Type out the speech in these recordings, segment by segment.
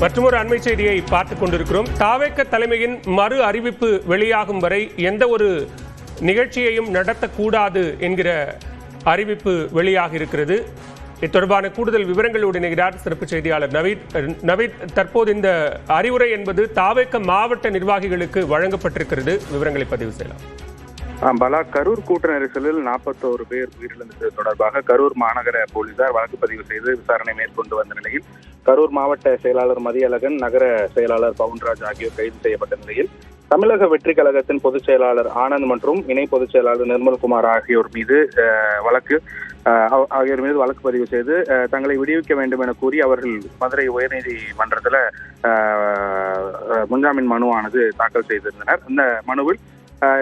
மற்றொரு அண்மை செய்தியை பார்த்துக் கொண்டிருக்கிறோம். தாவேக தலைமையின் மறு அறிவிப்பு வெளியாகும் வரை எந்த ஒரு நிகழ்ச்சியையும் நடத்தக்கூடாது என்கிற அறிவிப்பு வெளியாக இருக்கிறது. இது தொடர்பான கூடுதல் விவரங்களோடு இணைகிறார் சிறப்பு செய்தியாளர் நவீத். தற்போது இந்த அறிவுரை என்பது தாவேக மாவட்ட நிர்வாகிகளுக்கு வழங்கப்பட்டிருக்கிறது. விவரங்களை பதிவு செய்யலாம். பலா, கரூர் கூட்ட நெரிசலில் 41 பேர் உயிரிழந்தது தொடர்பாக கரூர் மாநகர போலீசார் வழக்கு பதிவு செய்து விசாரணை மேற்கொண்டு வந்த நிலையில் கரூர் மாவட்ட செயலாளர் மதியழகன், நகர செயலாளர் பவுன்ராஜ் ஆகியோர் கைது செய்யப்பட்ட நிலையில் தமிழக வெற்றி கழகத்தின் பொதுச் செயலாளர் ஆனந்த் மற்றும் இணை பொதுச் செயலாளர் நிர்மல்குமார் ஆகியோர் மீது வழக்கு பதிவு செய்து தங்களை விடுவிக்க வேண்டும் என கூறி அவர்கள் மதுரை உயர்நீதிமன்றத்தில் முன்ஜாமீன் மனுவானது தாக்கல் செய்திருந்தனர். இந்த மனுவில்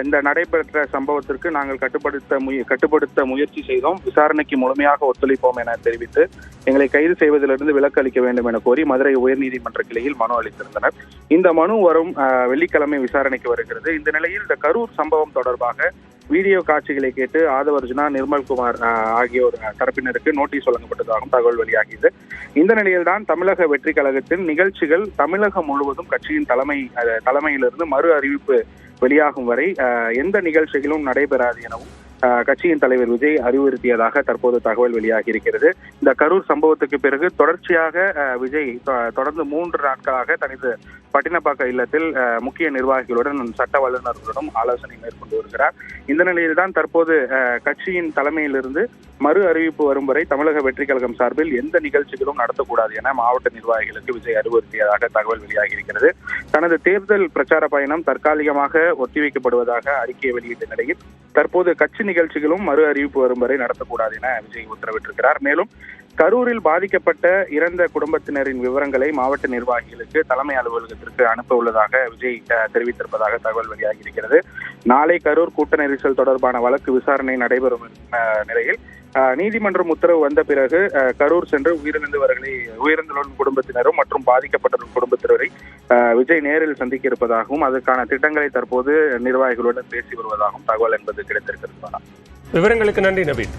இந்த நடைபெற்ற சம்பவத்திற்கு நாங்கள் கட்டுப்படுத்த முயற்சி செய்தோம், விசாரணைக்கு முழுமையாக ஒத்துழைப்போம் என தெரிவித்து எங்களை கைது செய்வதிலிருந்து விலக்கு அளிக்க வேண்டும் என கோரி மதுரை உயர்நீதிமன்ற கிளையில் மனு அளித்திருந்தனர். இந்த மனு வரும் வெள்ளிக்கிழமை விசாரணைக்கு வருகிறது. இந்த நிலையில் இந்த கரூர் சம்பவம் தொடர்பாக வீடியோ காட்சிகளை கேட்டு ஆதவர்ஜுனா, நிர்மல்குமார் ஆகியோர் தரப்பினருக்கு நோட்டீஸ் வழங்கப்பட்டதாகவும் தகவல் வெளியாகியது. இந்த நிலையில்தான் தமிழக வெற்றி கழகத்தின் நிகழ்ச்சிகள் தமிழகம் முழுவதும் கட்சியின் தலைமையிலிருந்து மறு அறிவிப்பு வெளியாகும் வரை எந்த நிகழ்ச்சிகளும் நடைபெறாது எனவும் கட்சியின் தலைவர் விஜய் அறிவுறுத்தியதாக தற்போது தகவல் வெளியாகி இருக்கிறது. இந்த கரூர் சம்பவத்துக்கு பிறகு தொடர்ச்சியாக விஜய் தொடர்ந்து 3 நாட்களாக தனது பட்டினப்பாக்க இல்லத்தில் முக்கிய நிர்வாகிகளுடன் சட்ட வல்லுநர்களுடன் ஆலோசனை மேற்கொண்டு வருகிறார். இந்த நிலையில்தான் தற்போது கட்சியின் தலைமையிலிருந்து மறு அறிவிப்பு வரும் வரை தமிழக வெற்றி கழகம் சார்பில் எந்த நிகழ்ச்சிகளும் நடத்தக்கூடாது என மாவட்ட நிர்வாகிகளுக்கு விஜய் அறிவுறுத்தியதாக தகவல் வெளியாகி இருக்கிறது. தனது தேர்தல் பிரச்சார பயணம் தற்காலிகமாக ஒத்திவைக்கப்படுவதாக அறிக்கையை வெளியிட்ட நிலையில் தற்போது கட்சி நிகழ்ச்சிகளும் மறு அறிவிப்பு வரும் வரை நடத்தக்கூடாது என விஜய் உத்தரவிட்டிருக்கிறார். மேலும் கரூரில் பாதிக்கப்பட்ட இறந்த குடும்பத்தினரின் விவரங்களை மாவட்ட நிர்வாகிகளுக்கு தலைமை அலுவலகத்திற்கு அனுப்ப உள்ளதாக விஜய் தெரிவித்திருப்பதாக தகவல் வெளியாகி இருக்கிறது. நாளை கரூர் கூட்ட நெரிசல் தொடர்பான வழக்கு விசாரணை நடைபெறும் நிலையில் நீதிமன்றம் உத்தரவு வந்த பிறகு கரூர் சென்று உயிரிழந்தவர்களின் குடும்பத்தினரும் மற்றும் பாதிக்கப்பட்ட குடும்பத்தினரை விஜய் நேரில் சந்திக்க இருப்பதாகவும் அதற்கான திட்டங்களை தற்போது நிர்வாகிகளுடன் பேசி வருவதாகவும் தகவல் என்பது கிடைத்திருக்கிறது. விவரங்களுக்கு நன்றி நவீன்.